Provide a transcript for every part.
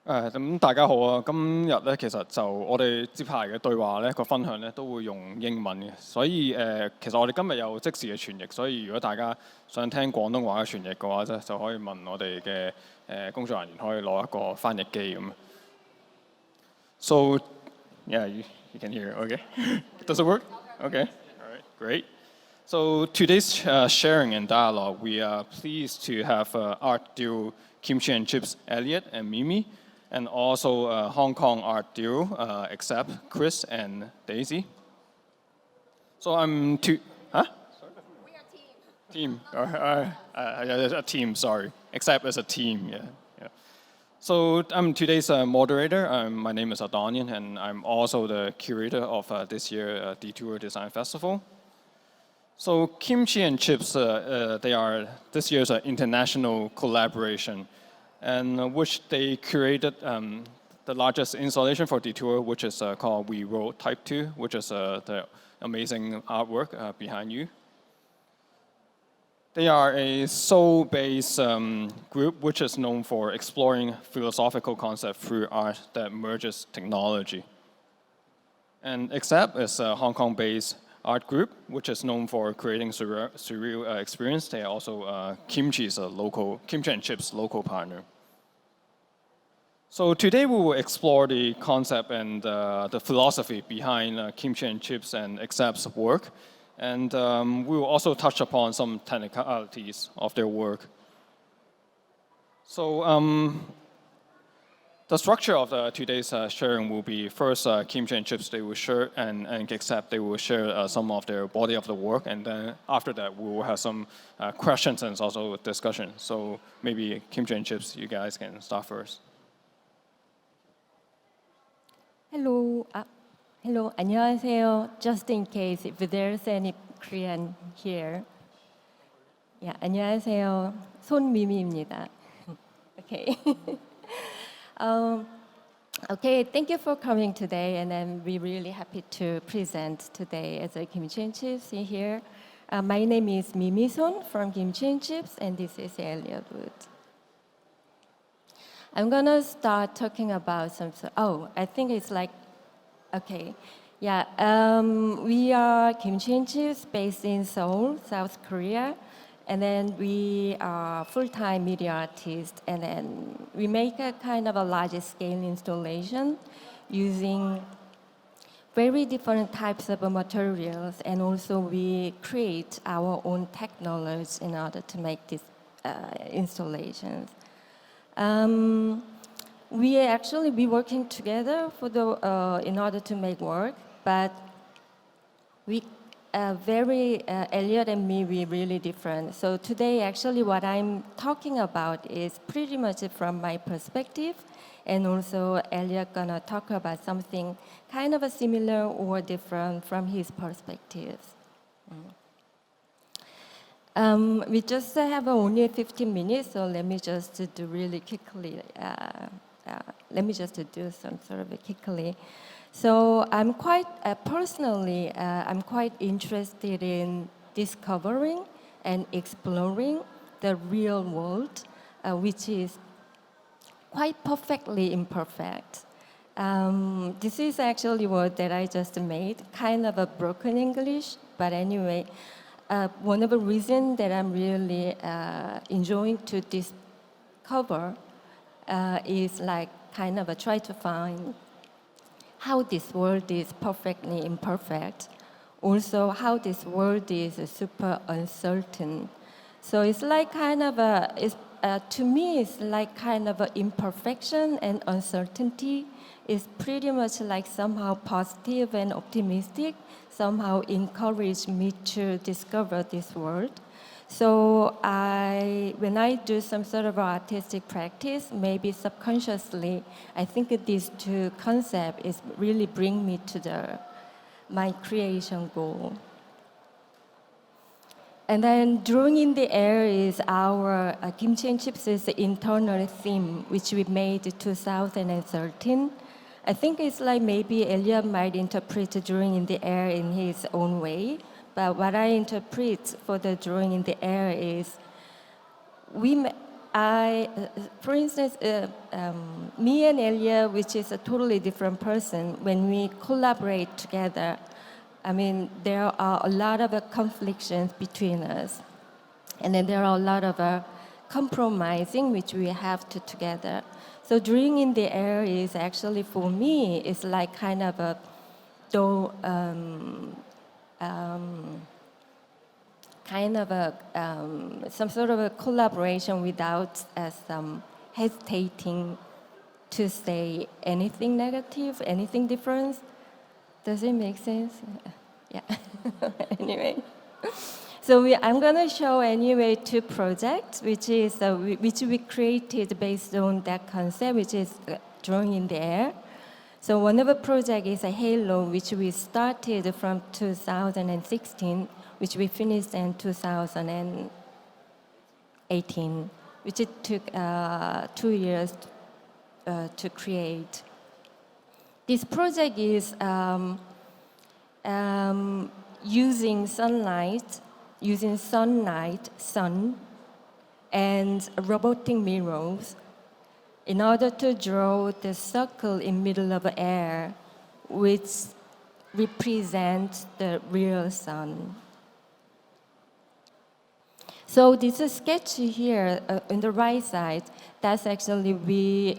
大家好啊！今日咧其實就我哋接下嚟嘅對話咧個分享咧都會用英文嘅，所以其實我哋今日有即時嘅傳譯，所以如果大家想聽廣東話嘅傳譯嘅話咧，就可以問我哋嘅工作人員可以攞一個翻譯機咁。So yeah, you can hear. Okay, does it work? Okay, all right, great. So today's sharing and dialogue, we are pleased to have art duo Kimchi and Chips, Elliot and Mimi, and also Hong Kong art duo, XCEPT, Chris and Daisy. So I'm huh? We are team. Team, a team, sorry. XCEPT is a team, yeah. So I'm today's moderator. My name is Adonian, and I'm also the curator of this year's deTour Design Festival. So Kimchi and Chips, they are this year's international collaboration, and which they curated the largest installation for deTour, which is called REWORLD Type 2, which is the amazing artwork behind you. They are a Seoul-based group which is known for exploring philosophical concepts through art that merges technology. And XCEPT is a Hong Kong-based art group, which is known for creating surreal experience. They are also Kimchi and Chips local partner. So today we will explore the concept and the philosophy behind Kimchi and Chips and XCEPT's work. And we will also touch upon some technicalities of their work. So the structure of today's sharing will be first Kimchi and Chips, they will share, and XCEPT, they will share some of their body of the work, and then after that we will have some questions and also discussion. So maybe Kimchi and Chips, you guys can start first. Hello. Hello. 안녕하세요. Just in case if there's any Korean here. Yeah, 안녕하세요. 손미미입니다. Okay. Okay, thank you for coming today, and I'm really happy to present today as a Kimchi and Chips here. My name is Mimi Son from Kimchi and Chips, and this is Elliot Wood. I'm gonna start talking about I think it's like, okay. Yeah, we are Kimchi and Chips based in Seoul, South Korea. And then we are full-time media artists, and then we make a kind of a large-scale installation using very different types of materials, and also we create our own technologies in order to make these installations. We working together in order to make work, but Elliot and me, we're really different. So today, actually, what I'm talking about is pretty much from my perspective, and also Elliot gonna talk about something kind of a similar or different from his perspective. We just have only 15 minutes, so let me just do really quickly. Let me just do some sort of quickly. So I'm quite personally, I'm quite interested in discovering and exploring the real world, which is quite perfectly imperfect. This is actually a word that I just made, kind of a broken English, but anyway, one of the reasons that I'm really enjoying to discover is like kind of try to find how this world is perfectly imperfect, also how this world is super uncertain. So it's like kind of to me, it's like kind of imperfection and uncertainty is pretty much like somehow positive and optimistic, somehow encourage me to discover this world. So when I do some sort of artistic practice, maybe subconsciously, I think these two concepts is really bring me to my creation goal. And then drawing in the air is our Kimchi and Chips' internal theme, which we made in 2013. I think it's like maybe Elliot might interpret drawing in the air in his own way. But what I interpret for the drawing in the air is for instance, me and Elia, which is a totally different person, when we collaborate together, I mean, there are a lot of conflicts between us. And then there are a lot of compromising which we have to together. So drawing in the air is actually, for me, it's like kind of a, some sort of a collaboration without some hesitating to say anything negative, anything different. Does it make sense? Yeah. Anyway. So I'm going to show anyway 2 projects, which we created based on that concept, which is drawing in the air. So one of the project is a halo, which we started from 2016, which we finished in 2018, which it took 2 years to create. This project is using sun, and robotic mirrors in order to draw the circle in middle of the air, which represents the real sun. So this sketch here on the right side, that's actually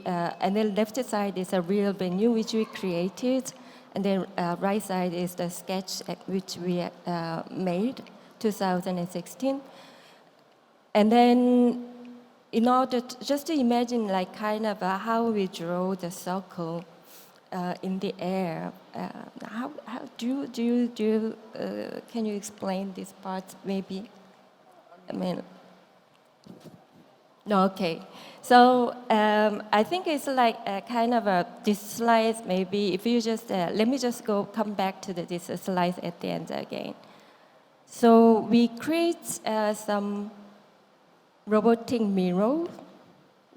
and the left side is a real venue which we created, and the right side is the sketch which we made 2016. And then in order just to imagine like kind of how we draw the circle in the air. How do you can you explain this part maybe? I mean, no, okay. So I think it's like kind of this slide maybe if you just let me just come back to this slide at the end again. So we create some robotic mirror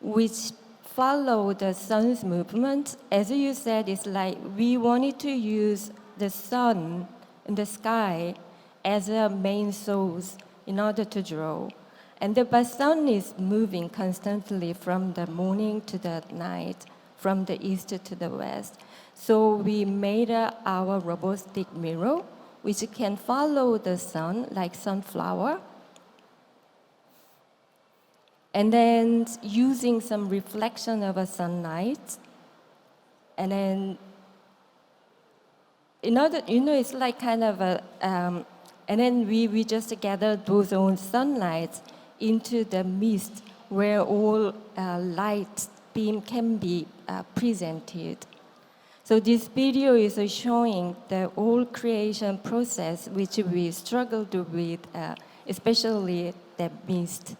which follow the sun's movement. As you said, it's like we wanted to use the sun in the sky as a main source in order to draw. And the sun is moving constantly from the morning to the night, from the east to the west. So we made our robotic mirror, which can follow the sun like sunflower. And then using some reflection of a sunlight. And then, in order, it's like kind of and then we just gather those own sunlight into the mist where all light beam can be presented. So this video is showing the whole creation process which we struggled with, especially the mist.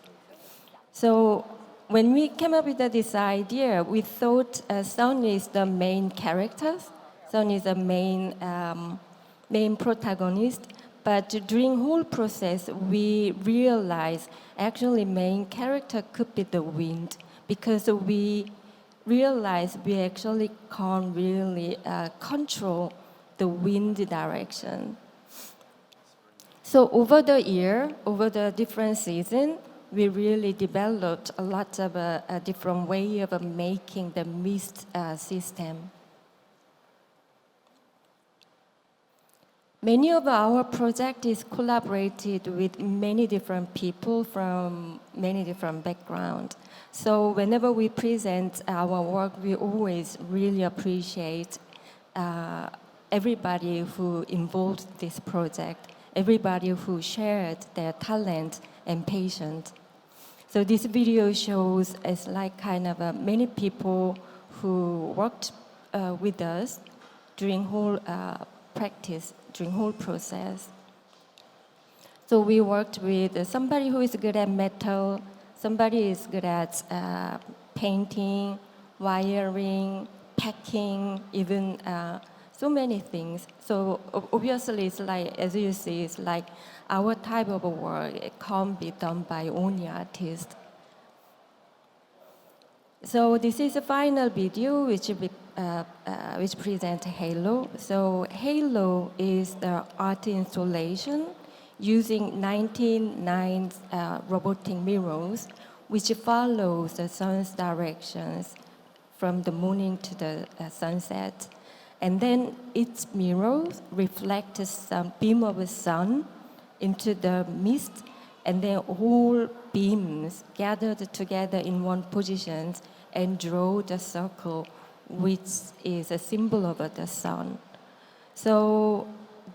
So when we came up with this idea, we thought sun is the main character, sun is the main protagonist. But during whole process, we realized actually main character could be the wind, because we realized we actually can't really control the wind direction. So over the year, over the different seasons, we really developed a lot of a different way of making the mist system. Many of our projects is collaborated with many different people from many different backgrounds. So whenever we present our work, we always really appreciate everybody who involved this project, everybody who shared their talent and patience. So this video shows it's like kind of many people who worked with us during whole practice, during whole process. So we worked with somebody who is good at metal, somebody is good at painting, wiring, packing, even so many things. So obviously it's like, as you see, it's like our type of work, it can't be done by only artists. So this is the final video which presents Halo. So Halo is the art installation using 99 robotic mirrors, which follows the sun's directions from the morning to the sunset. And then its mirrors reflect some beam of the sun into the mist, and then all beams gathered together in one position and draw the circle, which is a symbol of the sun. So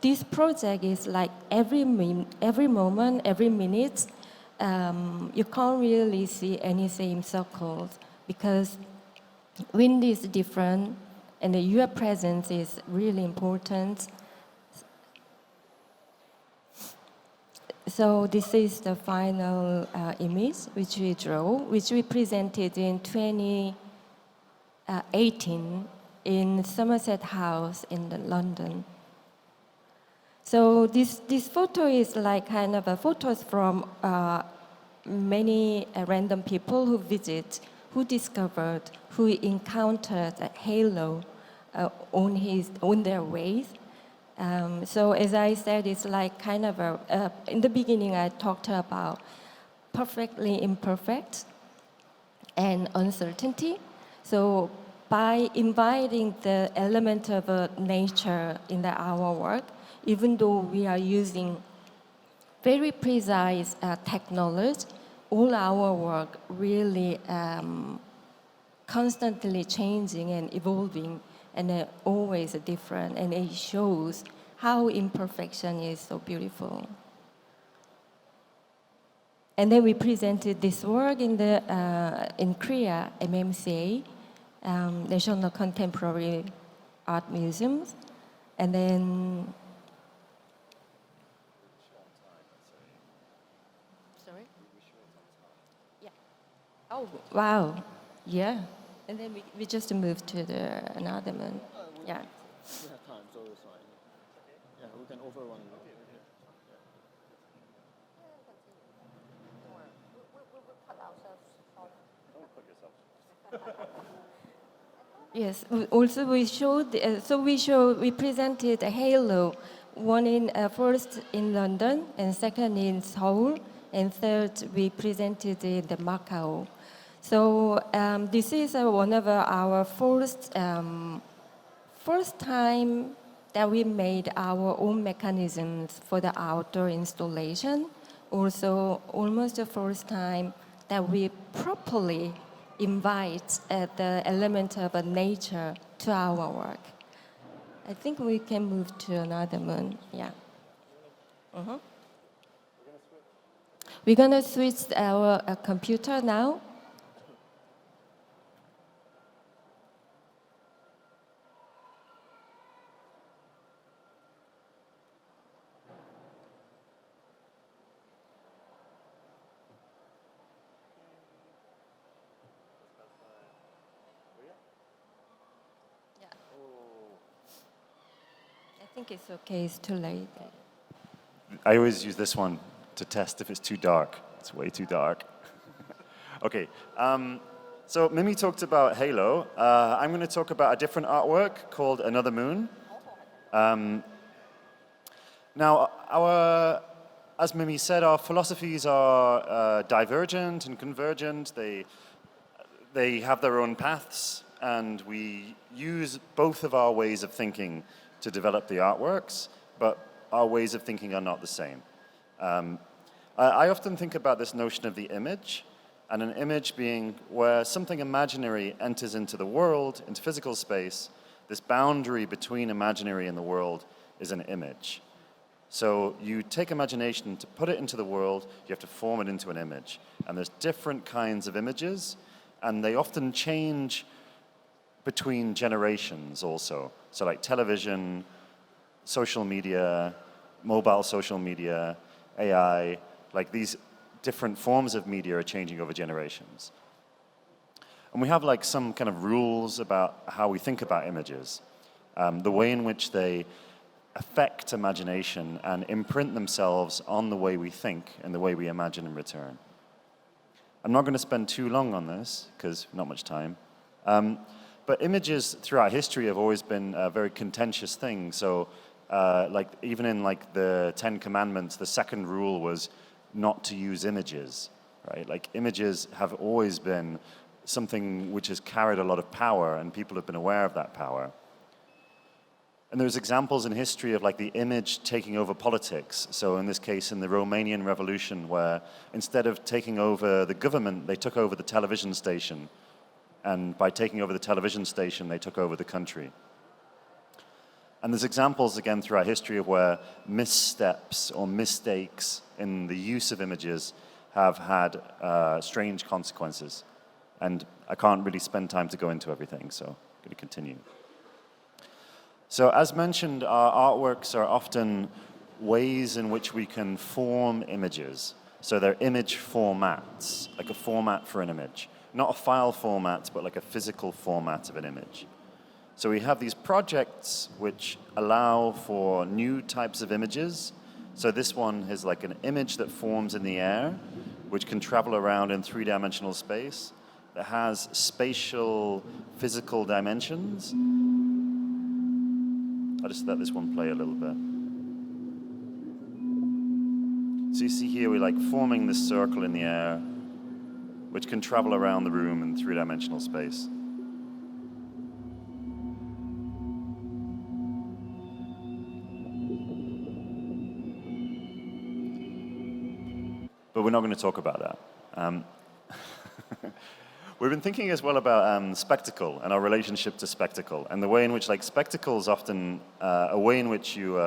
this project is like every moment, every minute, you can't really see any same circles because wind is different and your presence is really important. So this is the final image which we draw, which we presented in 2018 in Somerset House in London. So this photo is like kind of a photos from many random people who visit, who discovered, who encountered a halo on their ways. So as I said, it's like kind of in the beginning I talked about perfectly imperfect and uncertainty. So by inviting the element of nature in our work, even though we are using very precise technology, all our work really constantly changing and evolving and always different, and it shows how imperfection is so beautiful. And then we presented this work in Korea, MMCA, National Contemporary Art Museums, and then. Sorry. Yeah. Oh wow, yeah. And then we just moved to another one. Yeah. We have time, so it's fine. Yeah, we can over one. Yes. Also, we presented a halo, one first in London, and second in Seoul, and third we presented in the Macau. So this is one of our first time that we made our own mechanisms for the outdoor installation. Also, almost the first time that we properly invite the element of nature to our work. I think we can move to another one. Yeah. Uh-huh. We're gonna switch our computer now. I think it's okay, it's too late. I always use this one to test if it's too dark. It's way too dark. Okay, so Mimi talked about Halo. I'm going to talk about a different artwork called Another Moon. Now, as Mimi said, our philosophies are divergent and convergent. They have their own paths, and we use both of our ways of thinking to develop the artworks, but our ways of thinking are not the same. I often think about this notion of the image, and an image being where something imaginary enters into the world, into physical space. This boundary between imaginary and the world is an image. So you take imagination to put it into the world, you have to form it into an image. And there's different kinds of images, and they often change between generations also. So like television, social media, mobile social media, AI, like these different forms of media are changing over generations. And we have like some kind of rules about how we think about images, the way in which they affect imagination and imprint themselves on the way we think and the way we imagine in return. I'm not going to spend too long on this because not much time. But images throughout history have always been a very contentious thing. So like even in like the 10 Commandments, the second rule was not to use images. right? Like images have always been something which has carried a lot of power, and people have been aware of that power. And there's examples in history of like the image taking over politics. So in this case, in the Romanian Revolution, where instead of taking over the government, they took over the television station. And by taking over the television station, they took over the country. And there's examples, again, throughout history of where missteps or mistakes in the use of images have had strange consequences. And I can't really spend time to go into everything, so I'm going to continue. So as mentioned, our artworks are often ways in which we can form images. So they're image formats, like a format for an image. Not a file format, but like a physical format of an image. So we have these projects which allow for new types of images. So this one is like an image that forms in the air, which can travel around in three-dimensional space, that has spatial, physical dimensions. I'll just let this one play a little bit. So you see here we're like forming this circle in the air, which can travel around the room in three-dimensional space. But we're not going to talk about that. We've been thinking as well about spectacle and our relationship to spectacle, and the way in which like spectacle is often a way in which you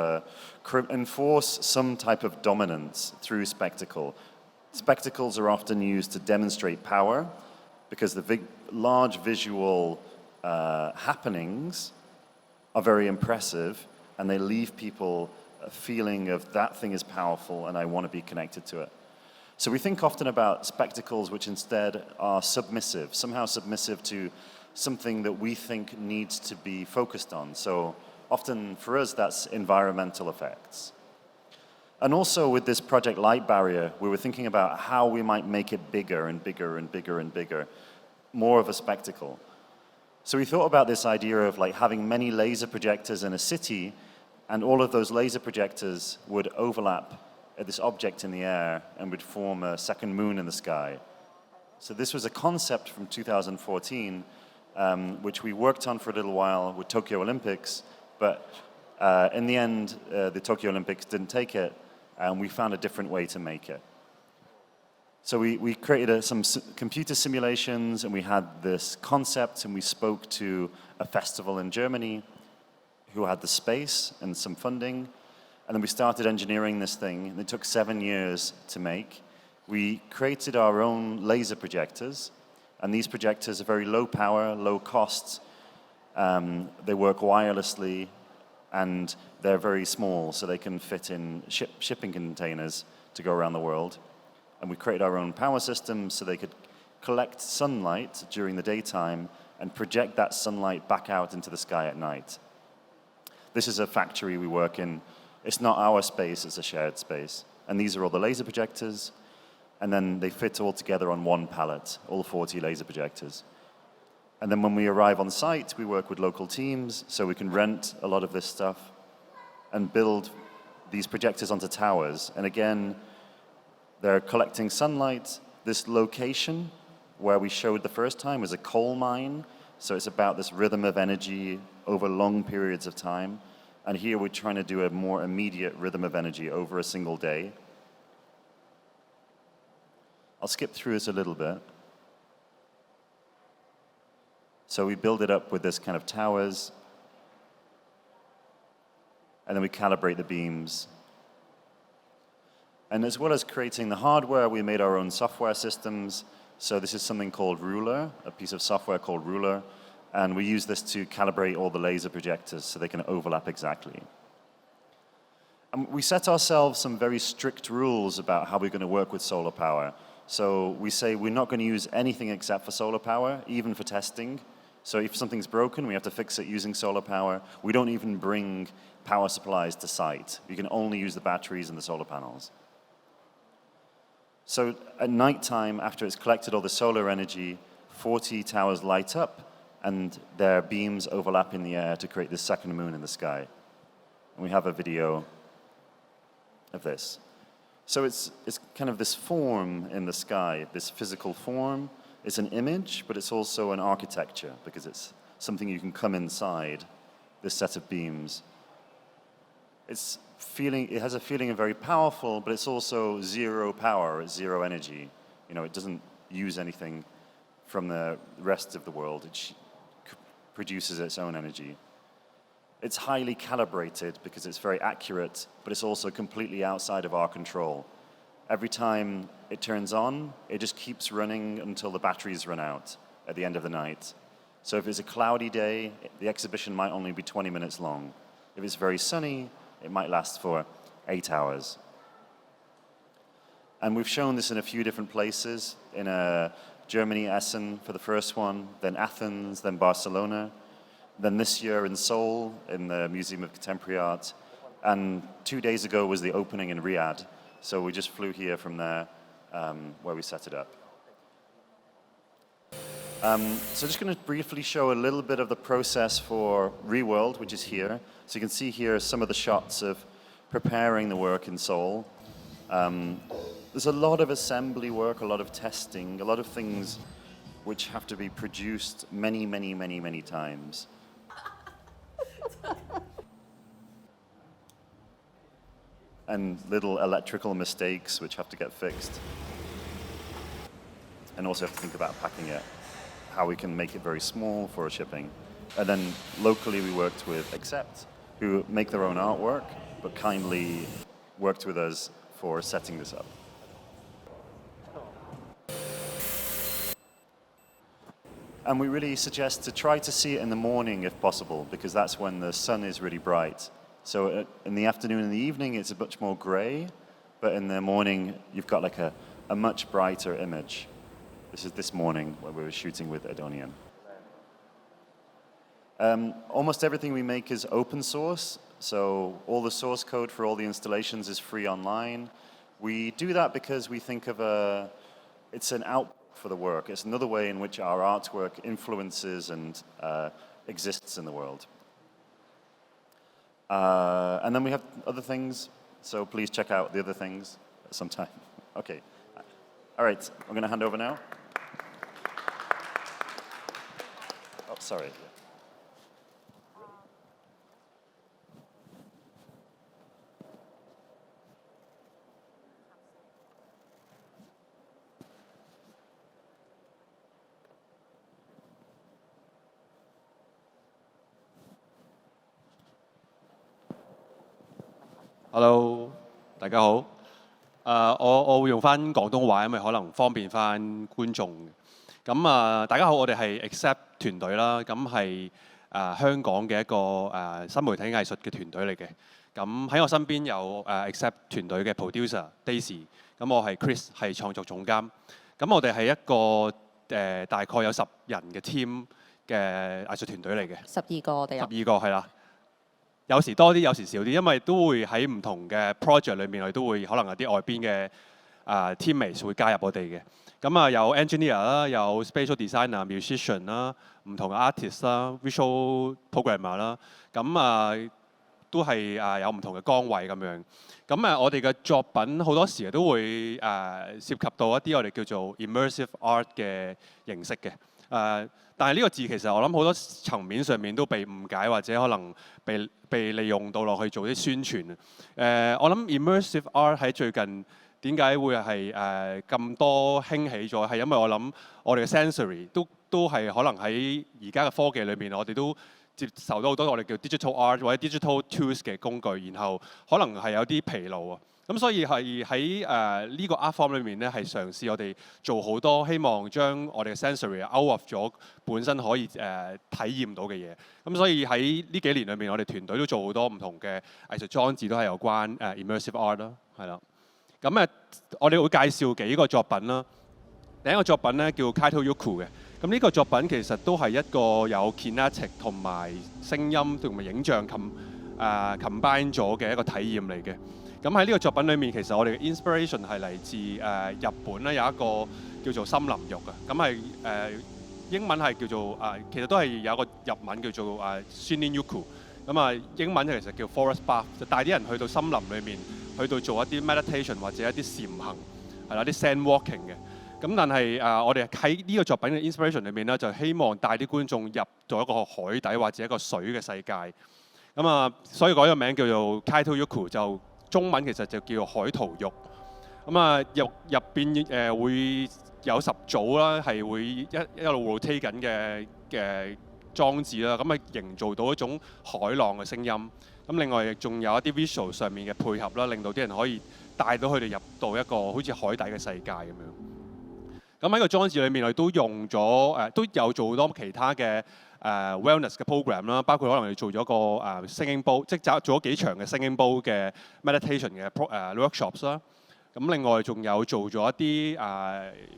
enforce some type of dominance through spectacle. Spectacles are often used to demonstrate power because the large visual happenings are very impressive, and they leave people a feeling of that thing is powerful and I want to be connected to it. So we think often about spectacles which instead are submissive, somehow submissive to something that we think needs to be focused on. So often for us that's environmental effects. And also with this project Light Barrier, we were thinking about how we might make it bigger and bigger and bigger and bigger, more of a spectacle. So we thought about this idea of like having many laser projectors in a city, and all of those laser projectors would overlap at this object in the air and would form a second moon in the sky. So this was a concept from 2014, which we worked on for a little while with Tokyo Olympics, but in the end, the Tokyo Olympics didn't take it, and we found a different way to make it. So we created some computer simulations, and we had this concept, and we spoke to a festival in Germany who had the space and some funding. And then we started engineering this thing, and it took 7 years to make. We created our own laser projectors, and these projectors are very low power, low cost. They work wirelessly, and they're very small, so they can fit in shipping containers to go around the world. And we created our own power systems so they could collect sunlight during the daytime and project that sunlight back out into the sky at night. This is a factory we work in. It's not our space, it's a shared space. And these are all the laser projectors, and then they fit all together on one pallet, all 40 laser projectors. And then when we arrive on site, we work with local teams, so we can rent a lot of this stuff and build these projectors onto towers. And again, they're collecting sunlight. This location where we showed the first time was a coal mine, so it's about this rhythm of energy over long periods of time. And here we're trying to do a more immediate rhythm of energy over a single day. I'll skip through this a little bit. So we build it up with this kind of towers, and then we calibrate the beams. And as well as creating the hardware, we made our own software systems. So this is something called Ruler, a piece of software called Ruler. And we use this to calibrate all the laser projectors so they can overlap exactly. And we set ourselves some very strict rules about how we're going to work with solar power. So we say we're not going to use anything except for solar power, even for testing. So if something's broken, we have to fix it using solar power. We don't even bring power supplies to site. You can only use the batteries and the solar panels. So at nighttime, after it's collected all the solar energy, 40 towers light up, and their beams overlap in the air to create this second moon in the sky. And we have a video of this. So it's kind of this form in the sky, this physical form. It's an image, but it's also an architecture because it's something you can come inside, this set of beams. It has a feeling of very powerful, but it's also zero power, it's zero energy. You know, it doesn't use anything from the rest of the world. It produces its own energy. It's highly calibrated because it's very accurate, but it's also completely outside of our control. Every time it turns on, it just keeps running until the batteries run out at the end of the night. So if it's a cloudy day, the exhibition might only be 20 minutes long. If it's very sunny, it might last for 8 hours. And we've shown this in a few different places, in Germany, Essen for the first one, then Athens, then Barcelona, then this year in Seoul, in the Museum of Contemporary Art, and 2 days ago was the opening in Riyadh. So we just flew here from there, where we set it up. So just going to briefly show a little bit of the process for REWORLD, which is here. So you can see here some of the shots of preparing the work in Seoul. There's a lot of assembly work, a lot of testing, a lot of things which have to be produced many, many, many, many times. And little electrical mistakes which have to get fixed. And also have to think about packing it, how we can make it very small for shipping. And then locally we worked with XCEPT, who make their own artwork, but kindly worked with us for setting this up. And we really suggest to try to see it in the morning if possible, because that's when the sun is really bright. So in the afternoon and the evening, it's a much more gray, but in the morning, you've got like a much brighter image. This is this morning where we were shooting with Adonian. Almost everything we make is open source, so all the source code for all the installations is free online. We do that because we think of it's an output for the work. It's another way in which our artwork influences and exists in the world. And then we have other things, so please check out the other things sometime. Okay. All right, I'm going to hand over now. Oh, sorry. Hello， 大家好。我會用翻廣東話，因為可能方便翻觀眾。咁大家好，我哋係 XCEPT 團隊啦。咁係香港嘅一個新媒體藝術嘅團隊嚟嘅。咁喺我身邊有XCEPT 團隊嘅 producer Daisy， 咁我係 Chris， 係創作總監。咁我哋係一個大概有10人嘅 team 嘅藝術團隊嚟嘅。12個我哋有。12個係啦。有時多啲，有時少啲，因為都會喺唔同嘅 project 裏面，我哋都會可能有啲外邊嘅teammates 會加入我哋嘅。咁有 engineer 啦，有 spatial designer、musician 啦，唔同嘅 artist 啦、visual programmer 啦，咁都係有唔同嘅崗位咁樣。咁我哋嘅作品好多時都會涉及到一啲我哋叫做 immersive art 嘅形式嘅。但係呢個字其實我諗好多層面上面都被誤解，或者可能被利用到落去做啲宣傳。我諗 immersive art 喺最近點解會係咁多興起咗，係因為我諗我哋嘅 sensory 都係可能喺而家嘅科技裏面，我哋都接受到好多我哋叫 digital art 或者 digital tools 嘅工具，然後可能係有啲疲勞啊。咁所以係喺呢個 art form 裏面咧，係嘗試我哋做好多，希望將我哋嘅 sensory out of 咗本身可以體驗到嘅嘢。咁所以喺呢幾年裏面，我哋團隊都做好多唔同嘅藝術裝置，都係有關immersive art 啦，係啦。咁我哋會介紹幾個作品啦。第一個作品咧叫 Kaito-Yuku 嘅。咁呢個作品其實都係一個有 kinetic 同埋聲音同埋影像combine 咗嘅一個體驗嚟嘅。咁喺呢個作品裏面，其實我哋嘅 inspiration 係嚟自日本咧，有一個叫做森林浴嘅。咁係英文係叫做其實都係有一個日文叫做Shinrin-Yuku。咁英文其實叫 forest bath， 就帶啲人去到森林裏面去到做一啲 meditation 或者一啲禪行，係啦，啲 Zen walking 嘅。咁但係我哋喺呢個作品嘅 inspiration 裏面咧，就希望帶啲觀眾入到一個海底或者一個水嘅世界。咁所以改個名叫做 Kaito Yuku， 就中文其實就叫做海圖浴。咁入邊會有10組啦，係會一路 rotate 緊嘅裝置啦，咁營造到一種海浪嘅聲音。咁另外仲有一啲 visual 上面嘅配合啦，令到啲人可以帶到佢哋入到一個好似海底嘅世界咁樣。咁喺個裝置裏面，我哋都用咗都有做好多其他嘅wellness 嘅 program 啦，包括可能我哋做咗個singing bowl， 即係做咗幾場嘅 singing bowl 嘅 meditation 嘅workshops 啦。咁另外仲有做咗一啲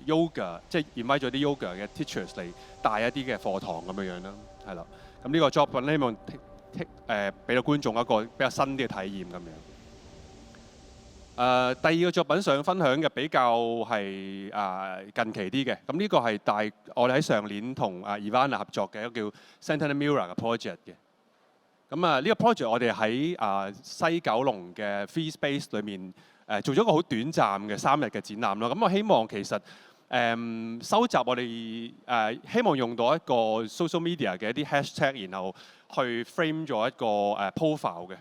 yoga， 即係 invite 咗啲 yoga 嘅 teachers 嚟帶一啲嘅課堂咁樣樣啦，係啦。咁呢個作品希望俾到觀眾一個比較新啲嘅體驗咁樣。第二個作品想分享嘅比較係近期啲嘅，咁呢個係我哋喺上年同Ivana 合作嘅一個叫 Sentinel Mirror 嘅 project 嘅。咁呢個 project 我哋喺西九龍嘅 Free Space 裏面做咗一個好短暫嘅3日嘅展覽啦。咁我希望其實收集我哋希望用到一個 social media 嘅一啲 hashtag， 然後去 frame 咗一個profile 嘅。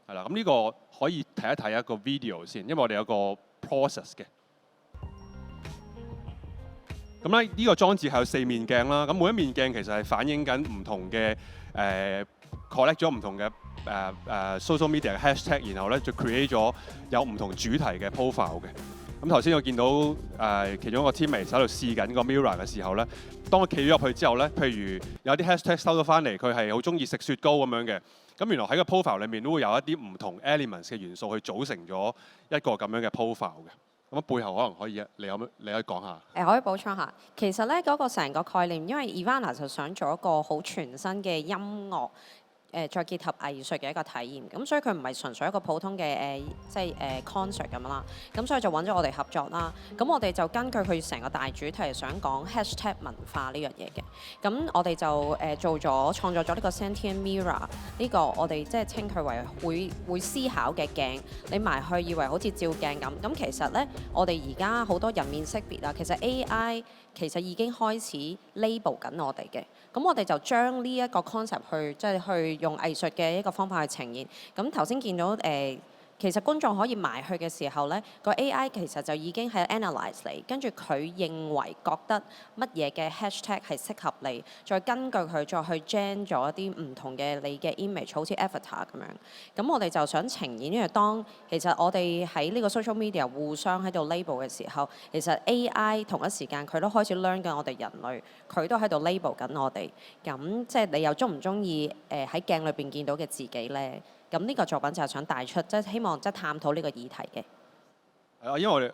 係啦，咁呢個可以睇一睇一個 video 先，因為我哋有個 process 嘅。咁咧呢個裝置係有4面鏡啦，咁每一面鏡其實係反映緊唔同嘅collect 咗唔同嘅social media 嘅 hashtag， 然後咧就 create 咗有唔同主題嘅 profile 嘅。咁頭先我見到其中一個 teammate 喺度試緊個 mirror 嘅時候咧，當我企咗入去之後咧，譬如有啲 hashtag 收咗翻嚟，佢係好中意食雪糕咁樣嘅。咁原來喺個 profile 裏面都會有一啲唔同 elements 嘅元素去組成咗一個咁樣嘅 profile 嘅。咁背後可能可以你可以講下？可以補充下，其實咧嗰個成個概念，因為 Ivana 就想做一個好全新嘅音樂。再結合藝術嘅一個體驗，咁所以佢唔係純粹一個普通嘅即係concert 咁啦，咁所以就揾咗我哋合作啦。咁我哋就根據佢成個大主題，想講 hashtag 文化呢樣嘢嘅。咁我哋就創作咗呢個 Sentinel Mirror， 呢個我哋即係稱佢為會思考嘅鏡。你埋去以為好似照鏡咁，咁其實咧我哋而家好多人面識別啊，其實 AI 其實已經開始 label 緊我哋嘅。咁我哋就將呢一個 concept 去用藝術嘅一個方法去呈現。咁頭先見到其實觀眾可以埋去嘅時候咧，個 AI 其實就已經係 analyse 你，跟住佢認為覺得乜嘢嘅 hashtag 係適合你，再根據佢再去 gen 咗一啲唔同嘅你嘅 image， 好似 avatar 咁樣。咁我哋就想呈現，因為當其實我哋喺呢個 social media 互相喺度 label 嘅時候，其實 AI 同一時間佢都開始 learn 緊我哋人類，佢都喺度 label 緊我哋。咁即係你又中唔中意喺鏡裏邊見到嘅自己咧？咁呢個作品就係想帶出，即係希望即係探討呢個議題嘅。係啊，因為我哋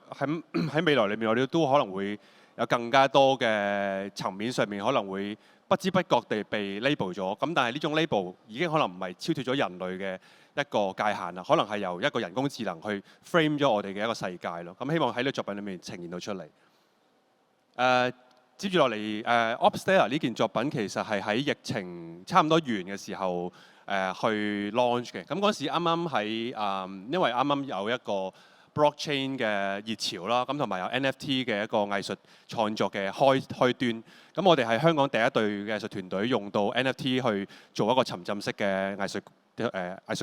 喺未來裏面，我哋都可能會有更加多嘅層面上面，可能會不知不覺地被 label 咗。咁但係呢種 label 已經可能唔係超脫咗人類嘅一個界限啦，可能係由一個人工智能去 frame 咗我哋嘅一個世界咯。咁希望喺呢個作品裏面呈現到出嚟。接住落嚟，Upstairs 呢件作品其實係喺疫情差唔多完嘅時候去 launch 嘅。咁嗰時啱啱喺因為啱啱有一個 blockchain 嘅熱潮啦，咁同埋有 NFT 嘅一個藝術創作嘅開端。咁我哋係香港第一隊嘅藝術團隊用到 NFT 去做一個沉浸式嘅藝術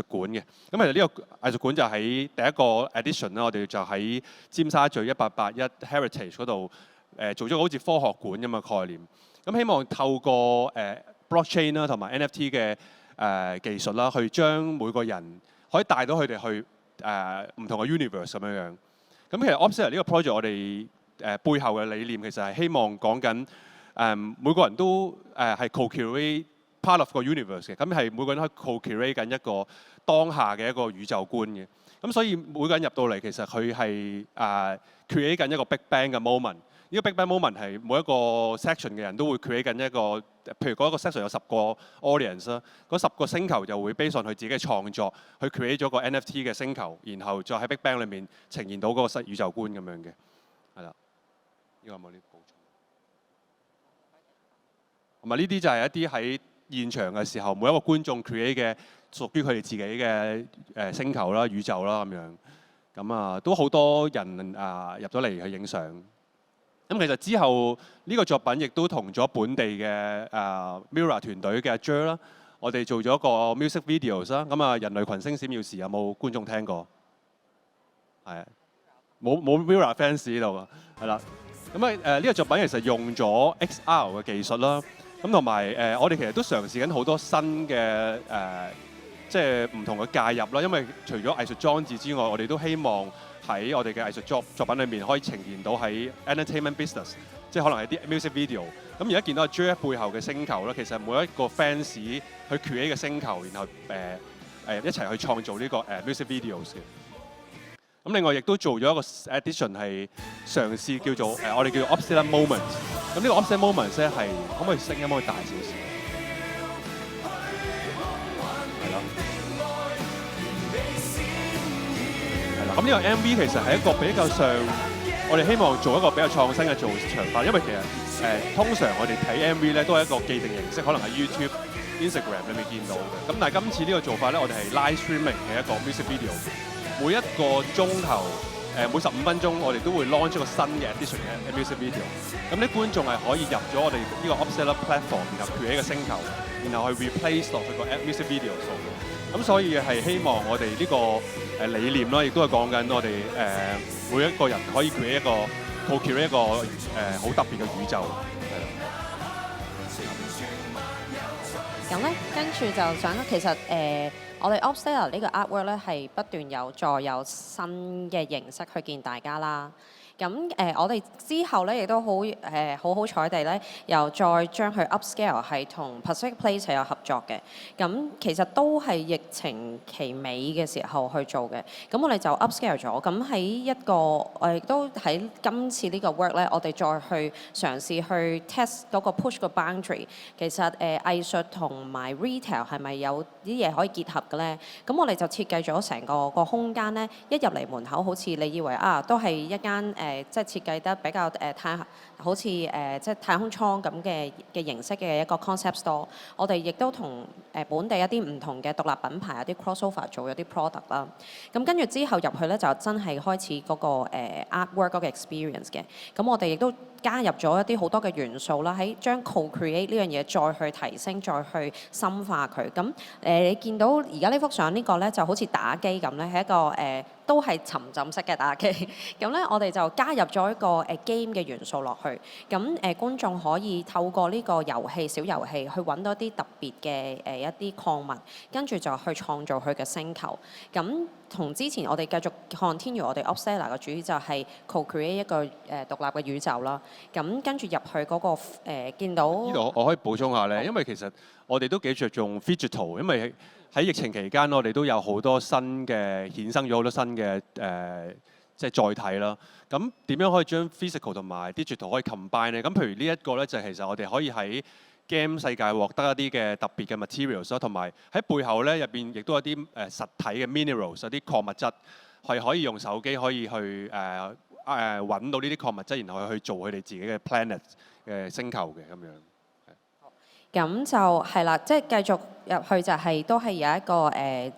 館嘅。咁其實呢個藝術館就喺第一個 edition 啦，我哋就喺尖沙咀1881 Heritage 嗰度。做咗個好似科學館咁嘅概念，咁希望透過blockchain 啦同埋 NFT 嘅技術啦，去將每個人可以帶到佢哋去唔同嘅 universe 咁樣樣。咁其實 Upstairs 呢個 project 我哋背後嘅理念其實係希望講緊每個人都係 co-curate part of 個 universe 嘅，咁係每個人可以 co-curate 緊一個當下嘅一個宇宙觀嘅。咁所以每個人入到嚟其實佢係create 緊一個 Big Bang 嘅 moment。呢個 Big Bang moment 係每一個 section 嘅人都會 create 緊一個，譬如嗰一個 section 有10個 audience 啦，嗰10個星球就會 base on佢自己嘅創作，去 create 咗個 NFT 嘅星球，然後再喺 Big Bang 裏面呈現到嗰個宇宙觀咁樣嘅，係啦。呢個有冇啲補充？同埋呢啲就係一啲喺現場嘅時候，每一個觀眾 create 嘅屬於佢哋自己嘅星球啦、宇宙啦咁樣。咁都好多人入咗嚟去影相。咁其實之後呢個作品亦都同咗本地嘅Mirror 團隊嘅阿 Jer 啦，我哋做咗個 music videos 啦。咁人類群星閃耀時有冇觀眾聽過？係冇 Mirror fans 喺度啊，係啦。咁呢個作品其實用咗 XR 嘅技術啦，咁同埋我哋其實都嘗試緊好多新嘅即係唔同嘅介入啦。因為除咗藝術裝置之外，我哋都希望喺我哋嘅藝術作品裏面可以呈現到喺 entertainment business， 即係可能係啲 music video。咁而家見到阿 Jer 背後嘅星球咧，其實每一個 fans 去 create 嘅星球，然後一齊去創造呢個music videos 嘅。咁另外亦都做咗一個 edition 係嘗試叫做我哋叫做 obscene moment。咁呢個 obscene moment 咧係可唔可以聲音可以大少少？係啦。係啦。咁呢個 MV 其實係一個比較上，我哋希望做一個比較創新嘅做場法，因為其實通常我哋睇 MV 咧都係一個既定形式，可能喺 YouTube、Instagram 裏面見到嘅。咁但係今次呢個做法咧，我哋係 live streaming 嘅一個 music video。每一個鐘頭每15分鐘，我哋都會 launch 一個新嘅 edition 嘅 music video。咁啲觀眾係可以入咗我哋呢個 Upsell platform， 然後 create 一個星球，然後去 replace 落去個 music video 度。咁所以係希望我哋呢個理念啦，亦都係講緊我哋每一個人可以 create 一個 co-create 一個好特別嘅宇宙。咁咧，跟住就想其實我哋 Upstairs 呢個 artwork 咧係不斷再有新嘅形式去見大家啦。咁我哋之後咧亦都好彩地咧，又再將佢 upscale 係同 Pacific Place 係有合作嘅。咁其實都係疫情期尾嘅時候去做嘅。咁我哋就 upscale 咗。咁喺一個我亦都喺今次呢個 work 咧，我哋再去嘗試去 test 嗰個 push 個 boundary。其實藝術同埋 retail 係咪有啲嘢可以結合嘅咧？咁我哋就設計咗成個空間咧，一入嚟門口好似你以為都係一間即係設計得比較好似即係太空艙咁嘅形式嘅一個 concept store。我哋亦都同本地一啲唔同嘅獨立品牌有啲 crossover 做咗啲 product 啦。咁跟住之後入去咧，就真係開始嗰個artwork 嗰個 experience 嘅。咁我哋亦都加入咗一啲好多嘅元素啦，喺將 co-create 呢樣嘢再去提升、再去深化佢。咁你見到而家呢幅相呢個咧，就好似打機咁咧，係一個都係沉浸式嘅打機。咁咧，我哋就加入咗一個game 嘅元素落去。咁觀眾可以透過呢個遊戲小遊戲去揾到一啲特別嘅一啲礦物，跟住就去創造佢嘅星球。咁同之前我哋繼續 continue 我哋 Upstairs 嘅主意就係 co-create 一個獨立嘅宇宙啦。咁跟住入去嗰個見到呢度我可以補充下咧，因為其實我哋都幾着重 digital， 因為喺疫情期間我哋都有好多新嘅衍生咗好多新嘅即係載體啦。咁點樣可以將 physical 同埋 digital 可以 combine 咧？咁譬如呢一個咧，就係其實我哋可以喺 game 世界獲得一啲嘅特別嘅 materials 啦，同埋喺背後咧入邊亦都有啲實體嘅 minerals， 有啲礦物質係可以用手機可以去揾到呢啲礦物質，然後去做佢哋自己嘅 planet 嘅星球嘅咁樣。咁就係啦，即係繼續入去就係都係有一個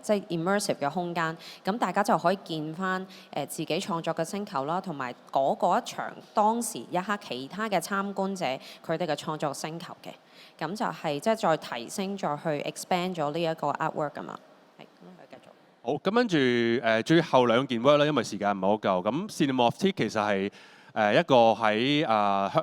即係 immersive 嘅空間。咁大家就可以見翻自己創作嘅星球啦，同埋嗰一場當時一刻其他嘅參觀者佢哋嘅創作星球嘅。咁就係即係再提升、再去 expand 咗呢一個 artwork 㗎嘛。係，咁佢繼續。好，咁跟住最後兩件 work 啦，因為時間唔係好夠。咁 Cinematography 其實係一個喺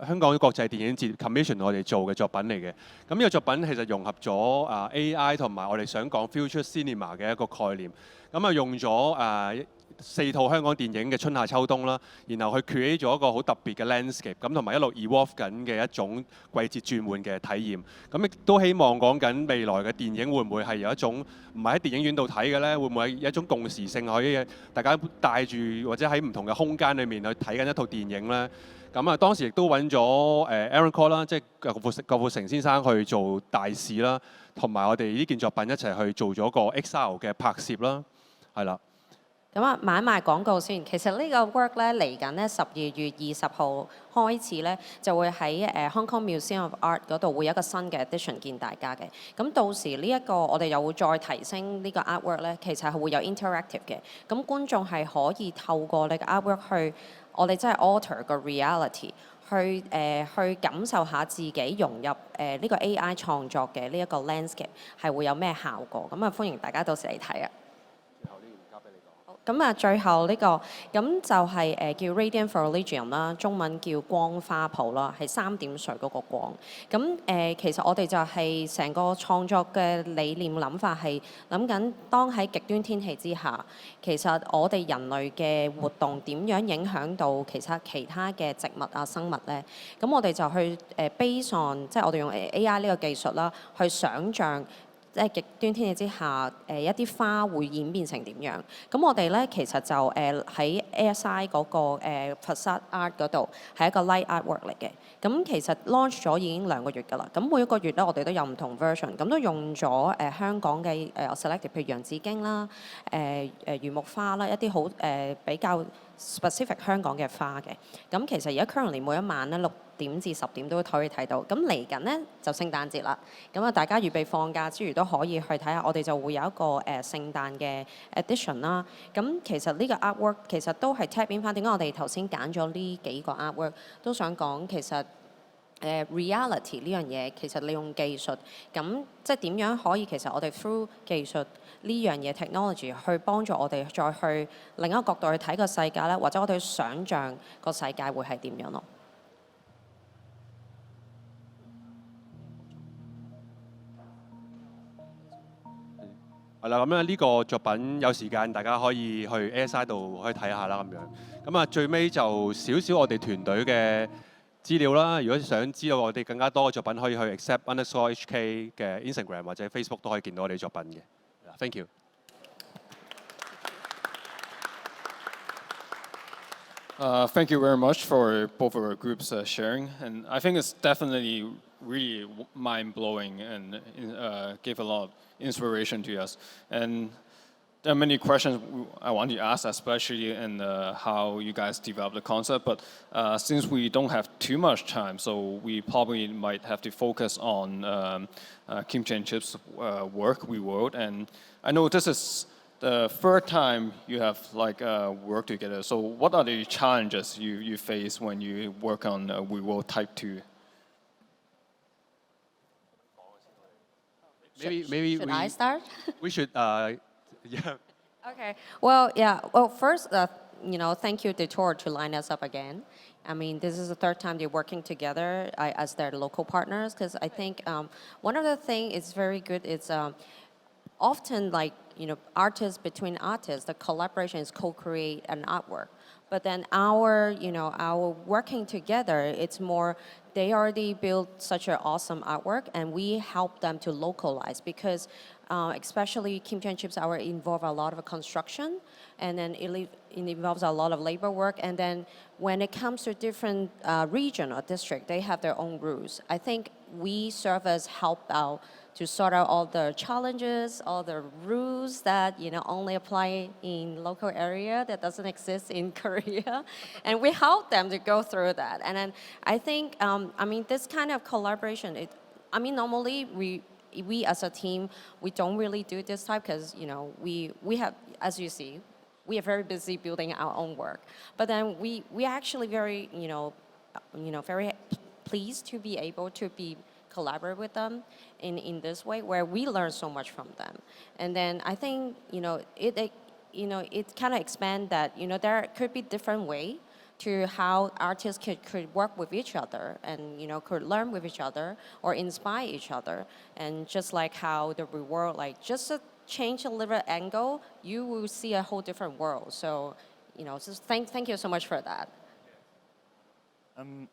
香港國際電影節 commission 我哋做嘅作品嚟嘅。咁呢個作品其實融合咗AI 同埋我哋想講 future cinema 嘅一個概念。咁用咗4套香港電影嘅春夏秋冬啦，然後去 create 咗一個好特別嘅 landscape， 咁同埋一路 evolve 緊嘅一種季節轉換嘅體驗。咁亦都希望講緊未來嘅電影會唔會係有一種唔係喺電影院度睇嘅咧？會唔會有一種共時性可以大家帶住或者喺唔同嘅空間裏面去睇緊一套電影咧？咁當時亦都揾咗Aaron Cole 啦，即係郭富城先生去做大使啦，同埋我哋呢件作品一齊去做咗個 XR 嘅拍攝啦，係啦。咁啊，買賣廣告先。其實呢個 work 咧嚟緊咧12月20號開始咧，就會喺Hong Kong Museum of Art 嗰度會有一個新嘅 edition 見大家嘅。咁到時呢一個我哋又會再提升呢個 artwork 咧，其實係會有 interactive 嘅。咁觀眾係可以透過你嘅 artwork 去，我哋真係 alter 個 reality。去感受下自己融入呢個 AI 創作嘅呢一個 landscape 係會有咩效果？咁啊歡迎大家到時嚟睇啊！咁啊，最後呢個咁就係叫 Radiant Foliage 啦，中文叫光花圃啦，係3點水嗰個光。咁其實我哋就係成個創作嘅理念諗法係諗緊，當喺極端天氣之下，其實我哋人類嘅活動點樣影響到其他嘅植物啊生物咧？咁我哋就去based on，即係我哋用 AI 呢個技術啦，去想像。即係極端天氣之下，一啲花會演變成點樣？咁我哋咧其實就喺 ASI 嗰個facade art 嗰度係一個 light artwork 嚟嘅。咁其實 launch 咗已經2個月㗎啦。咁每一個月咧，我哋都有唔同 version，咁都用咗香港嘅selected，譬如洋紫荊啦、魚木花啦，一啲好比較 specific 香港嘅花嘅。咁其實而家 currently 每一晚咧6點至10點都可以睇到。咁嚟緊咧就聖誕節啦。咁啊，大家預備放假之餘都可以去睇下。我哋就會有一個聖誕嘅 edition 啦。咁其實呢個 artwork 其實都係 tap in 翻。點解我哋頭先揀咗呢幾個 artwork？都想講其實reality 呢樣嘢，其實利用技術，咁即係點樣可以其實我哋 through 技術呢樣嘢 technology 去幫助我哋再去另一個角度去睇個世界咧，或者我哋想像個世界會係點樣咯。係啦，咁咧呢個作品有時間大家可以去 ASI 度可以睇下啦咁樣。咁啊最尾就少少我哋團隊嘅資料啦。如果想知道我哋更加多嘅作品，可以去 XCEPT_HK 嘅 Instagram 或者 Facebook 都可以見到我哋作品嘅。Thank you。Thank you very much for both of our groups sharing, and I think it's definitely really mind-blowing and gave a lot of inspiration to us. And there are many questions I want to ask, especially in how you guys develop the concept. But since we don't have too much time, so we probably might have to focus on Kimchi and Chips' work, REWORLD. And I know this is the third time you have worked together. So what are the challenges you face when you work on REWORLD Type 2? Maybe should I start? We should yeah. Okay. Well, yeah. Well, first, thank you deTour to line us up again. I mean, this is the third time they're working together as their local partners. Because I think one of the things is very good. It's often artists between artists, the collaboration is co-create an artwork. But then our working together, it's more, they already built such an awesome artwork, and we help them to localize because especially Kimchi and Chips involve a lot of construction, and then it involves a lot of labor work. And then when it comes to different region or district, they have their own rules. I think we serve as help out to sort out all the challenges, all the rules that only apply in local area that doesn't exist in Korea, and we help them to go through that. And then I think, this kind of collaboration. Normally we as a team, we don't really do this type because we have, as you see, we are very busy building our own work. But then we actually very very pleased to be able to collaborate with them in this way where we learn so much from them. And then I think it kind of expand that there could be different way to how artists could work with each other and could learn with each other or inspire each other. And just like how the REWORLD, just to change a little angle, you will see a whole different world. So just thank you so much for that. Am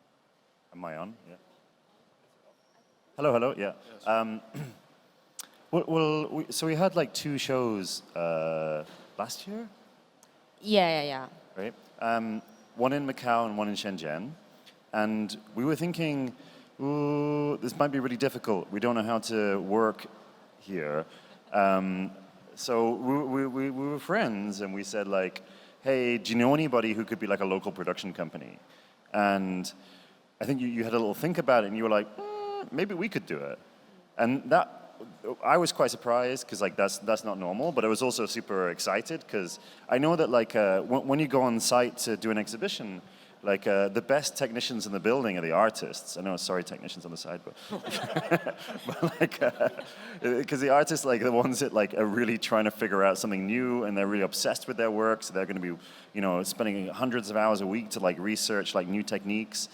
I on? Yeah. Hello, yeah. So we had 2 shows last year? Yeah. Right. One in Macau and one in Shenzhen. And we were thinking, this might be really difficult. We don't know how to work here. so we were friends, and we said like, hey, do you know anybody who could be like a local production company? And I think you had a little think about it, and you were like, maybe we could do it. And that, I was quite surprised, because like that's not normal, but I was also super excited, because I know that like when you go on site to do an exhibition, like the best technicians in the building are the artists. I know, sorry, technicians on the side, but, but like, because the artists, like the ones that like are really trying to figure out something new, and they're really obsessed with their work, so they're going to be, you know, spending hundreds of hours a week to like research like new techniques.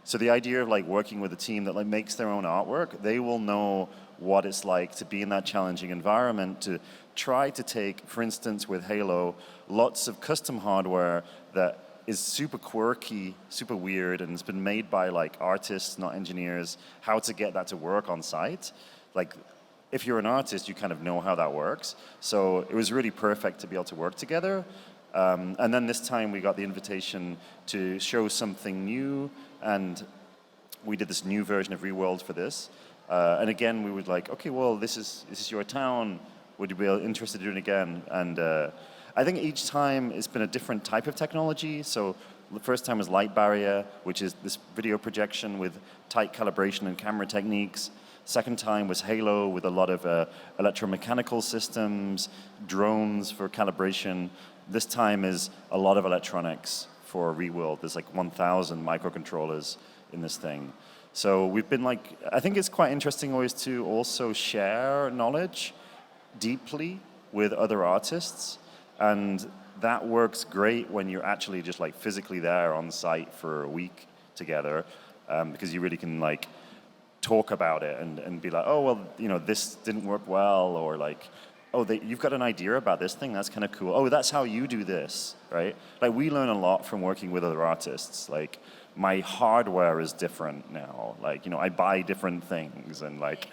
So the idea of like working with a team that like makes their own artwork, they will know what it's like to be in that challenging environment, to try to take, for instance, with Halo, lots of custom hardware that is super quirky, super weird, and it's been made by like artists, not engineers, how to get that to work on site. Like, if you're an artist, you kind of know how that works. So it was really perfect to be able to work together. And then this time we got the invitation to show something new, and we did this new version of REWORLD for this. And again, we would like, okay, well, this is your town. Would you be interested in doing it again? And I think each time it's been a different type of technology. So the first time was light barrier, which is this video projection with tight calibration and camera techniques. Second time was Halo with a lot of electromechanical systems, drones for calibration. This time is a lot of electronics for REWORLD. There's like 1,000 microcontrollers in this thing. So we've been like, I think it's quite interesting always to also share knowledge deeply with other artists. And that works great when you're actually just like physically there on site for a week together, because you really can like talk about it and be like, oh, well, you know, this didn't work well, or like, oh, you've got an idea about this thing, that's kind of cool. Oh, that's how you do this, right? Like, we learn a lot from working with other artists. Like, my hardware is different now. Like, you know, I buy different things, and like,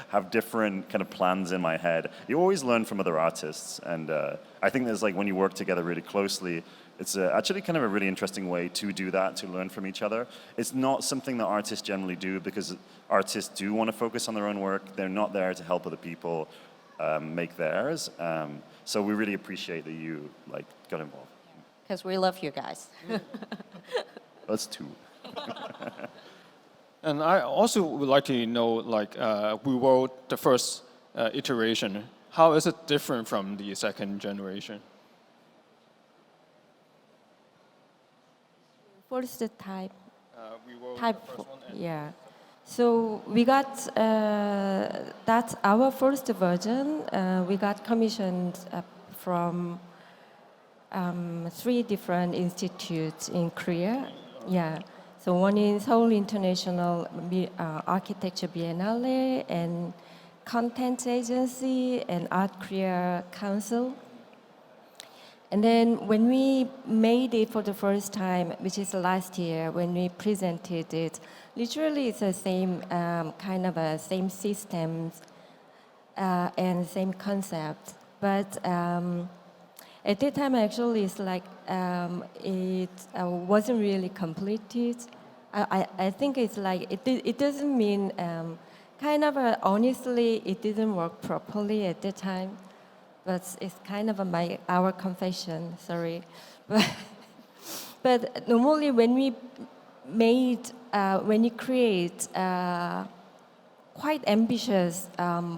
have different kind of plans in my head. You always learn from other artists, and I think there's like, when you work together really closely, it's actually kind of a really interesting way to do that, to learn from each other. It's not something that artists generally do, because artists do want to focus on their own work. They're not there to help other people make theirs. So we really appreciate that you like got involved. Because we love you guys. Us too. And I also would like to know, like, REWORLD, the first iteration, how is it different from the second generation? First type. REWORLD, Type, the first one, and yeah. So we got, that's our first version. We got commissioned from 3 different institutes in Korea. Yeah. So one is Seoul International Architecture Biennale, and Content Agency, and Art Korea Council. And then when we made it for the first time, which is last year, when we presented it, literally it's the same kind of a same systems and same concept. But at that time, actually, it's like it wasn't really completed. I think it's like it doesn't mean kind of honestly it didn't work properly at that time. But it's kind of our confession, sorry. But normally when we create quite ambitious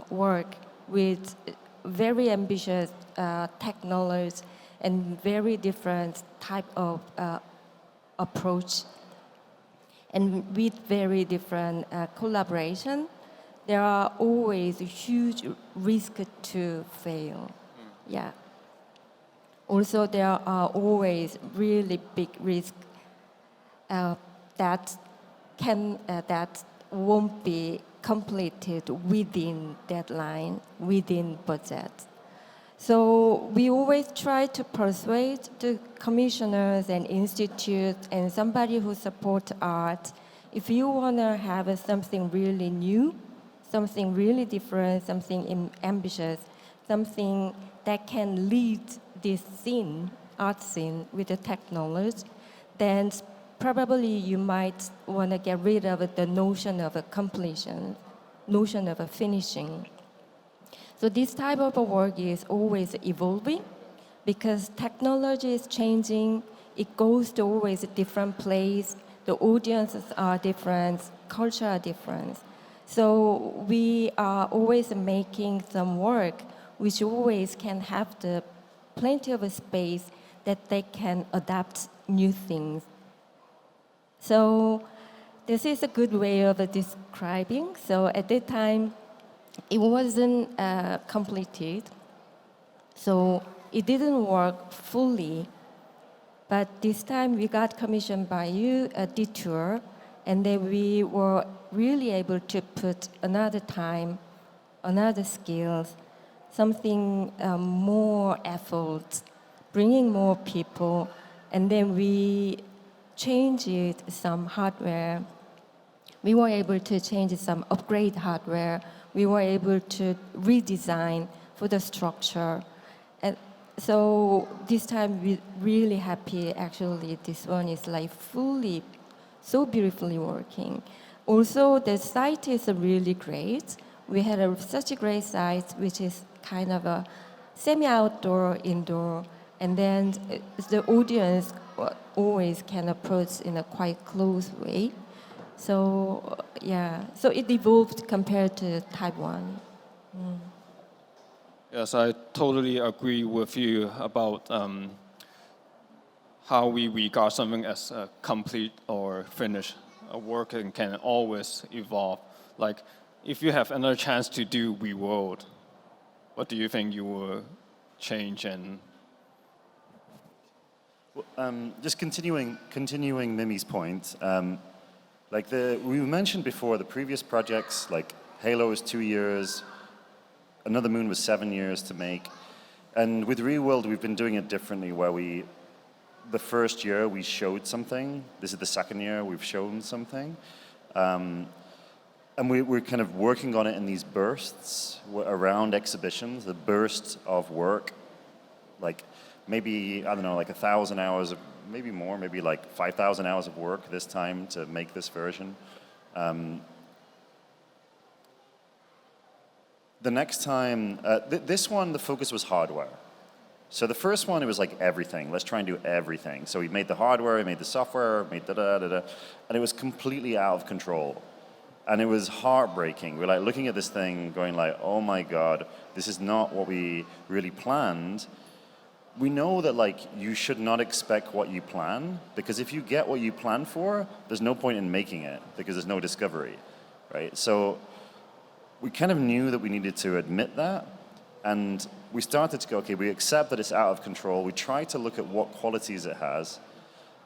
work with very ambitious technology and very different type of approach, and with very different collaboration, there are always a huge risk to fail. Yeah. Also, there are always really big risks that won't be completed within deadline, within budget. So we always try to persuade the commissioners and institutes and somebody who supports art, if you want to have something really new, something really different, something ambitious, something that can lead this scene, art scene, with the technology, then probably you might want to get rid of the notion of a completion, notion of a finishing. So this type of work is always evolving because technology is changing. It goes to always a different place. The audiences are different, culture are different. So we are always making some work which always can have the plenty of space that they can adapt new things. So this is a good way of describing. So at that time, it wasn't completed. So it didn't work fully. But this time we got commissioned by you at deTour, and then we were really able to put another time, another skills, something more effort, bringing more people, and then we changed some hardware. We were able to change some upgrade hardware. We were able to redesign for the structure. And so this time we're really happy. Actually, this one is like fully, so beautifully working. Also, the site is really great. We had such a great site, which is kind of a semi-outdoor, indoor, and then the audience always can approach in a quite close way. So yeah, so it evolved compared to Type 1. Yes, I totally agree with you about how we regard something as complete or finished. A work can always evolve. Like, if you have another chance to do REWORLD, what do you think you will change and? Just continuing Mimi's point. Like we mentioned before, the previous projects, like Halo was 2 years, Another Moon was 7 years to make. And with REWORLD, we've been doing it differently, where the first year we showed something. This is the second year we've shown something. And we're kind of working on it in these bursts around exhibitions, the bursts of work, like maybe, I don't know, like 1,000 hours, maybe more, maybe like 5,000 hours of work this time to make this version. The next time, this one, the focus was hardware. So the first one, it was like everything. Let's try and do everything. So we made the hardware, we made the software, made da-da-da-da, and it was completely out of control. And it was heartbreaking. We're like looking at this thing going like, oh my God, this is not what we really planned. We know that like you should not expect what you plan, because if you get what you plan for, there's no point in making it because there's no discovery, right? So we kind of knew that we needed to admit that, and we started to go, okay, we accept that it's out of control. We try to look at what qualities it has,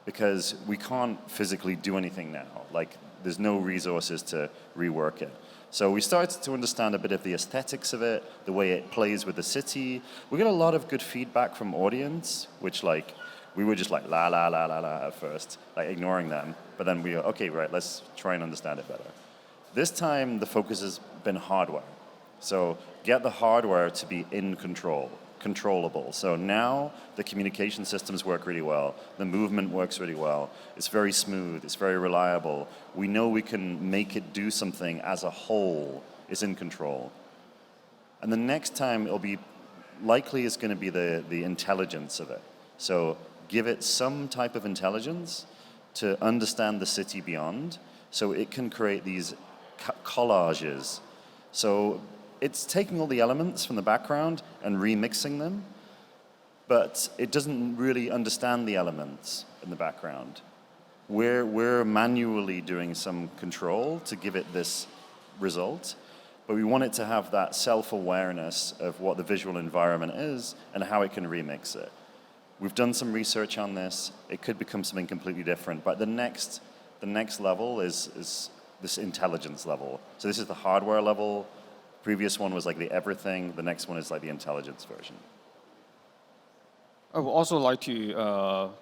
because we can't physically do anything now. Like, there's no resources to rework it. So we started to understand a bit of the aesthetics of it, the way it plays with the city. We got a lot of good feedback from audience, which like, we were just like la la la la la at first, like ignoring them. But then we go, okay, right, let's try and understand it better. This time, the focus has been hardware. So get the hardware to be in control, controllable. So now the communication systems work really well. The movement works really well. It's very smooth. It's very reliable. We know we can make it do something as a whole. It's in control. And the next time it'll be likely is going to be the intelligence of it. So give it some type of intelligence to understand the city beyond, so it can create these collages. So it's taking all the elements from the background and remixing them, but it doesn't really understand the elements in the background. We're manually doing some control to give it this result, but we want it to have that self-awareness of what the visual environment is and how it can remix it. We've done some research on this. It could become something completely different, but the next level is this intelligence level. So this is the hardware level. Previous one was like the everything. The next one is like the intelligence version. I would also like to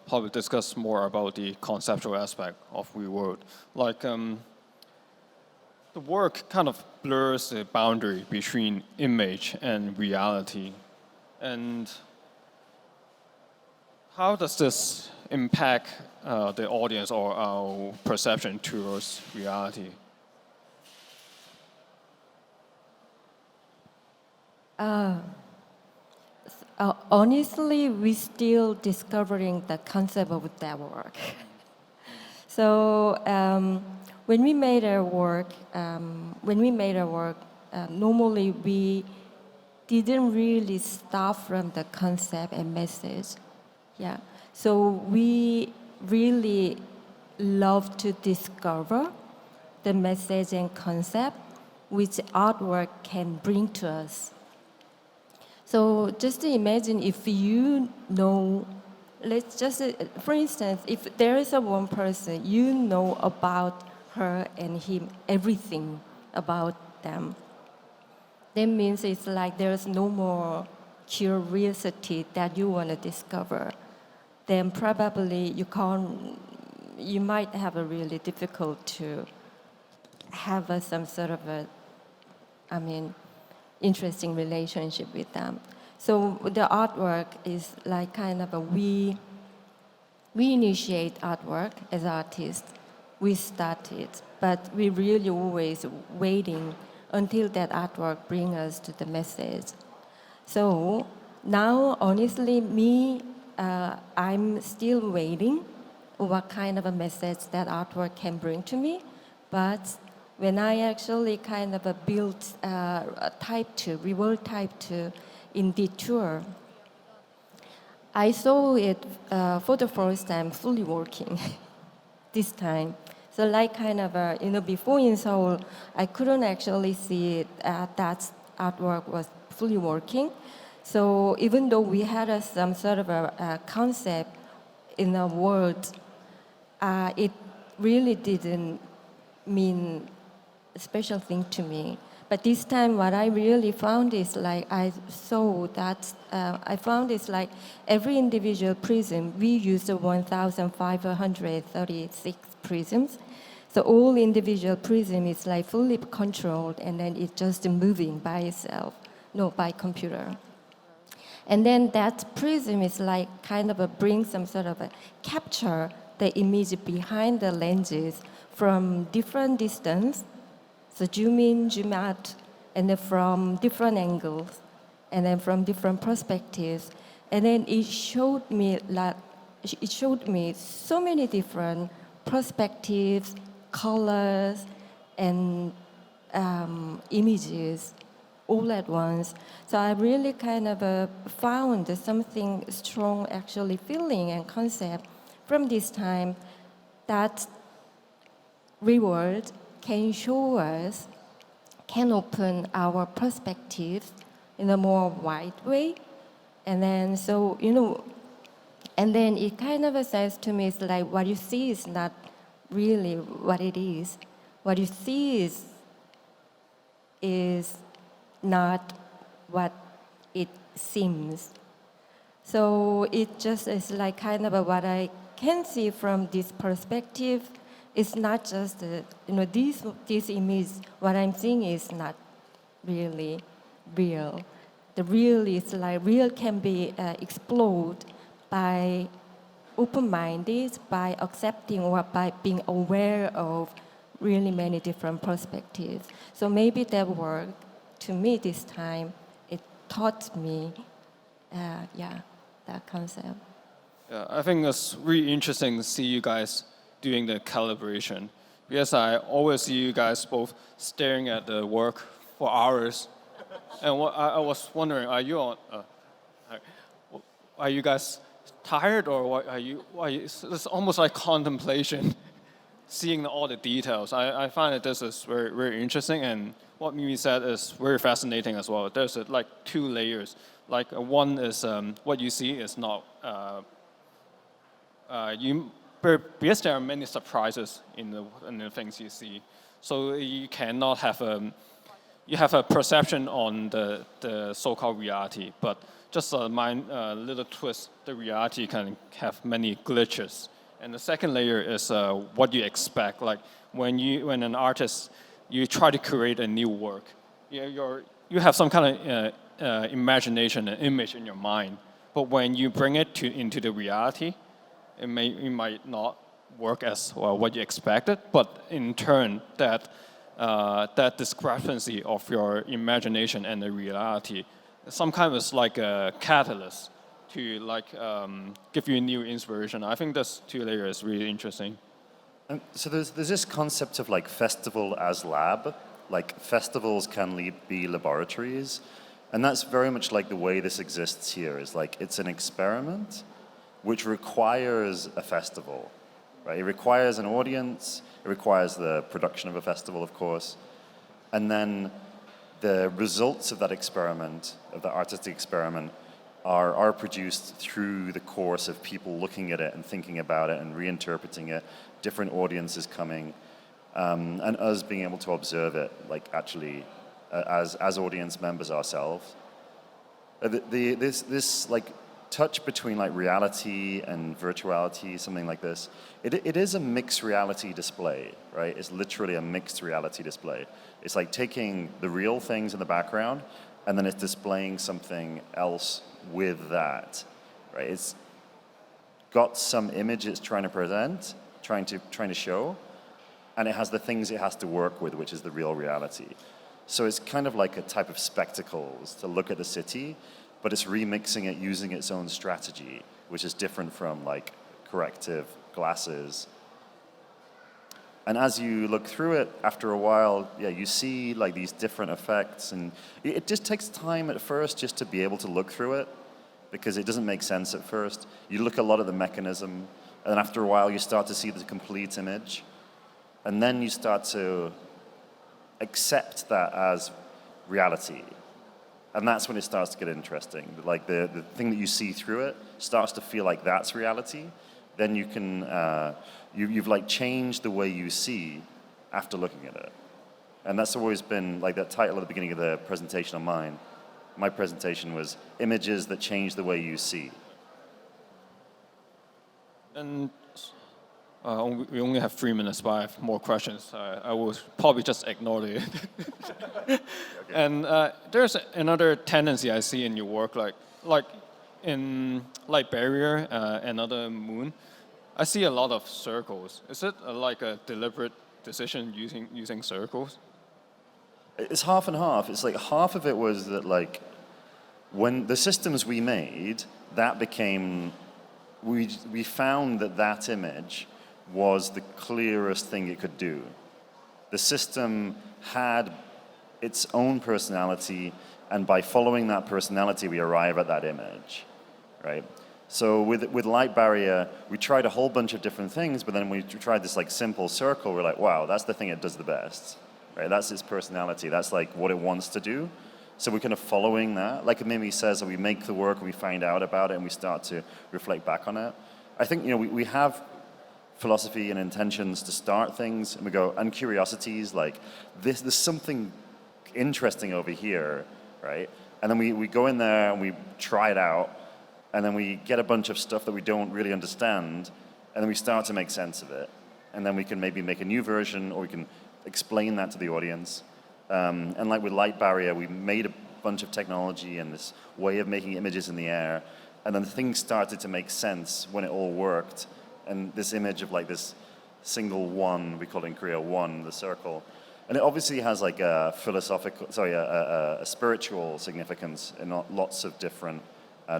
probably discuss more about the conceptual aspect of REWORLD. Like, the work kind of blurs the boundary between image and reality. And how does this impact the audience or our perception towards reality? Honestly, we're still discovering the concept of that work. So when we made our work, normally we didn't really start from the concept and message. Yeah. So we really love to discover the message and concept which artwork can bring to us. So just imagine if you know, let's just, for instance, if there is a one person, you know about her and him, everything about them. That means it's like there's no more curiosity that you want to discover. Then probably you might have a really difficult to have some sort of interesting relationship with them. So the artwork is like kind of we initiate artwork as artists. We start it, but we really always waiting until that artwork bring us to the message. So now, honestly, I'm still waiting what kind of a message that artwork can bring to me. But when I actually kind of built a Type 2, REWORLD Type 2 in deTour, I saw it for the first time fully working this time. So like kind of, before in Seoul, I couldn't actually see it, that artwork was fully working. So even though we had some sort of a concept in a word, it really didn't mean a special thing to me. But this time what I really found is like, I found is like every individual prism, we used 1,536 prisms. So all individual prism is like fully controlled and then it's just moving by itself, by computer. And then that prism is like kind of bring some sort of capture the image behind the lenses from different distance. So zoom in, zoom out, and then from different angles, and then from different perspectives. And then it showed me so many different perspectives, colors, and images all at once. So I really kind of found something strong actually feeling and concept from this time that REWORLD can show us, can open our perspectives in a more wide way. And then and then it kind of says to me, it's like what you see is not really what it is. What you see is not what it seems. So it just is like kind of what I can see from this perspective. It's not just, this image, what I'm seeing is not really real. The real is like, real can be explored by open-minded, by accepting or by being aware of really many different perspectives. So maybe that work, to me this time, it taught me, that concept. Yeah, I think it's really interesting to see you guys doing the calibration, because I always see you guys both staring at the work for hours. And what I was wondering, are you guys tired, or what are you? It's almost like contemplation, seeing all the details. I find that this is very, very interesting, and what Mimi said is very fascinating as well. There's like two layers. Like one is what you see is not because there are many surprises in the things you see, so you cannot have you have a perception on the so-called reality, but just a little twist, the reality can have many glitches. And the second layer is what you expect. Like when an artist, you try to create a new work, you have some kind of imagination, an image in your mind, but when you bring it into the reality, it might not work as well what you expected, but in turn, that discrepancy of your imagination and the reality some kind of like a catalyst to like give you new inspiration. I think this 2 layers is really interesting. So there's this concept of like festival as lab, like festivals can be laboratories, and that's very much like the way this exists here. Is like it's an experiment, which requires a festival, right? It requires an audience. It requires the production of a festival, of course, and then the results of that experiment, of the artistic experiment, are produced through the course of people looking at it and thinking about it and reinterpreting it, different audiences coming, and us being able to observe it, like actually as audience members ourselves. This like touch between like reality and virtuality, something like this, it is a mixed reality display, right? It's literally a mixed reality display. It's like taking the real things in the background and then it's displaying something else with that, right? It's got some image it's trying to present, trying to show, and it has the things it has to work with, which is the real reality. So it's kind of like a type of spectacles to look at the city, but it's remixing it using its own strategy, which is different from like corrective glasses. And as you look through it, after a while, yeah, you see like these different effects, and it just takes time at first just to be able to look through it, because it doesn't make sense at first. You look a lot at the mechanism, and then after a while you start to see the complete image, and then you start to accept that as reality. And that's when it starts to get interesting. Like the thing that you see through it starts to feel like that's reality. Then you can, you've like changed the way you see after looking at it. And that's always been like that title at the beginning of the presentation of mine. My presentation was images that change the way you see. And we only have 3 minutes, but I have more questions. I will probably just ignore it. Okay. And there's another tendency I see in your work, like in Light Barrier, Another Moon, I see a lot of circles. Is it like a deliberate decision using circles? It's half and half. It's like half of it was that like when the systems we made, that became, we found that image was the clearest thing it could do. The system had its own personality, and by following that personality, we arrive at that image, right? So with Light Barrier, we tried a whole bunch of different things, but then we tried this like simple circle. We're like, wow, that's the thing it does the best, right? That's its personality. That's like what it wants to do. So we're kind of following that. Like Mimi says, we make the work, and we find out about it, and we start to reflect back on it. I think, you know, we have philosophy and intentions to start things, and we go, and curiosities, like there's something interesting over here, right? And then we go in there and we try it out, and then we get a bunch of stuff that we don't really understand, and then we start to make sense of it. And then we can maybe make a new version, or we can explain that to the audience. And like with Light Barrier, we made a bunch of technology and this way of making images in the air, and then things started to make sense when it all worked. And this image of like this single one, we call it in Korea one, the circle. And it obviously has like a a spiritual significance in lots of different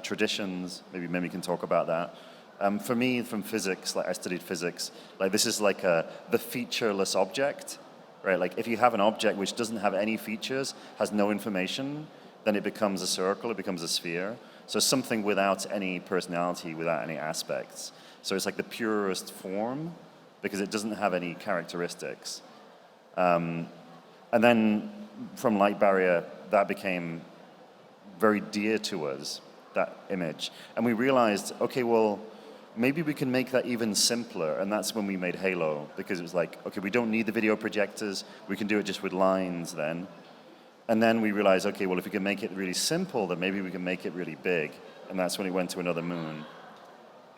traditions. Maybe Mimi can talk about that. For me, from physics, like I studied physics, like this is like the featureless object, right? Like if you have an object which doesn't have any features, has no information, then it becomes a circle, it becomes a sphere. So something without any personality, without any aspects. So it's like the purest form because it doesn't have any characteristics. And then from Light Barrier, that became very dear to us, that image. And we realized, okay, well, maybe we can make that even simpler. And that's when we made Halo, because it was like, okay, we don't need the video projectors. We can do it just with lines then. And then we realized, okay, well, if we can make it really simple, then maybe we can make it really big. And that's when it went to Another Moon.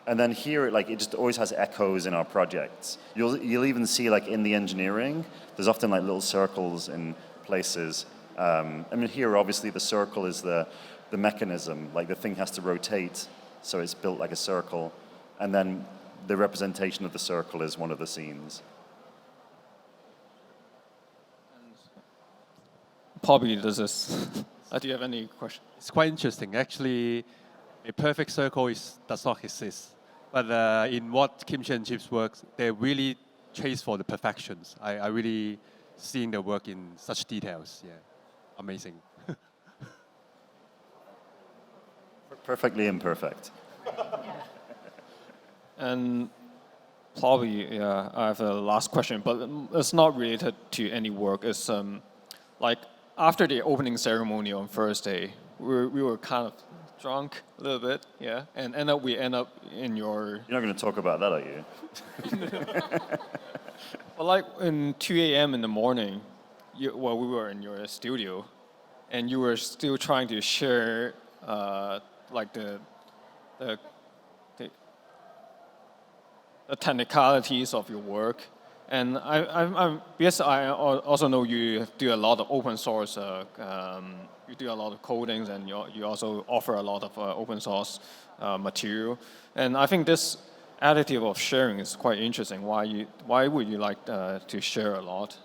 And then here, it just always has echoes in our projects. You'll even see, like, in the engineering, there's often, like, little circles in places. I mean, here, obviously, the circle is the mechanism. Like, the thing has to rotate, so it's built like a circle. And then the representation of the circle is one of the scenes. Probably this is Do you have any questions? It's quite interesting. Actually, a perfect circle does not exist. But in what Kimchi and Chips works, they really chase for the perfections. I really seeing the work in such details. Yeah, amazing. Perfectly imperfect. And probably, yeah, I have a last question, but it's not related to any work. It's like after the opening ceremony on Thursday, we were kind of drunk a little bit, yeah, and we end up in your. You're not going to talk about that, are you? Well, like in 2 a.m. in the morning, we were in your studio, and you were still trying to share like the technicalities of your work. And yes, I also know you do a lot of open source. You do a lot of codings, and you also offer a lot of open source material. And I think this attitude of sharing is quite interesting. Why would you like to share a lot?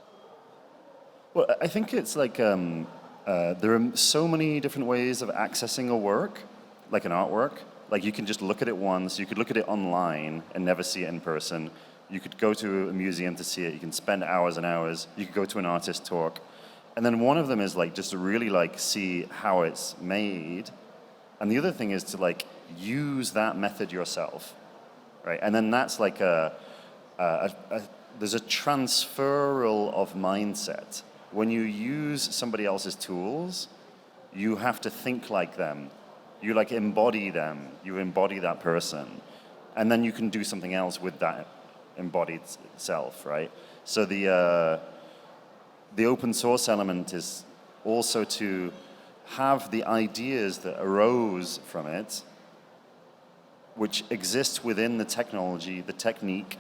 Well, I think it's like there are so many different ways of accessing a work, like an artwork. Like you can just look at it once. You could look at it online and never see it in person. You could go to a museum to see it. You can spend hours and hours. You could go to an artist talk. And then one of them is like just to really like see how it's made. And the other thing is to like use that method yourself, right? And then that's like there's a transferal of mindset. When you use somebody else's tools, you have to think like them. You like embody them. You embody that person. And then you can do something else with that embodied self, right? So the open source element is also to have the ideas that arose from it, which exist within the technology, the technique,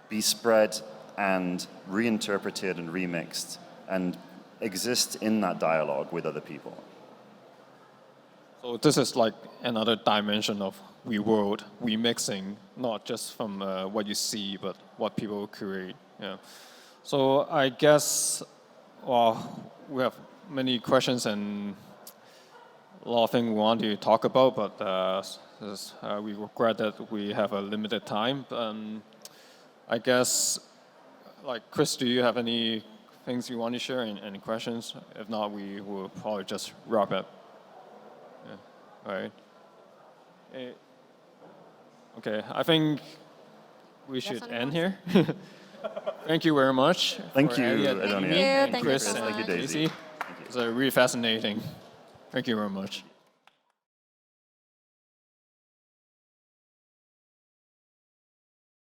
be spread and reinterpreted and remixed and exist in that dialogue with other people. So this is like another dimension of REWORLD, remixing, not just from what you see, but what people create. Yeah. So I guess, well, we have many questions and a lot of things we want to talk about, but we regret that we have a limited time. I guess, like Chris, do you have any things you want to share? Any questions? If not, we will probably just wrap up. Yeah. All right. Okay, I think we should end here. Thank you very much. Thank you, Adonian Adonian. and Thank you Chris so and much. Daisy. Daisy. It's really fascinating. Thank you very much.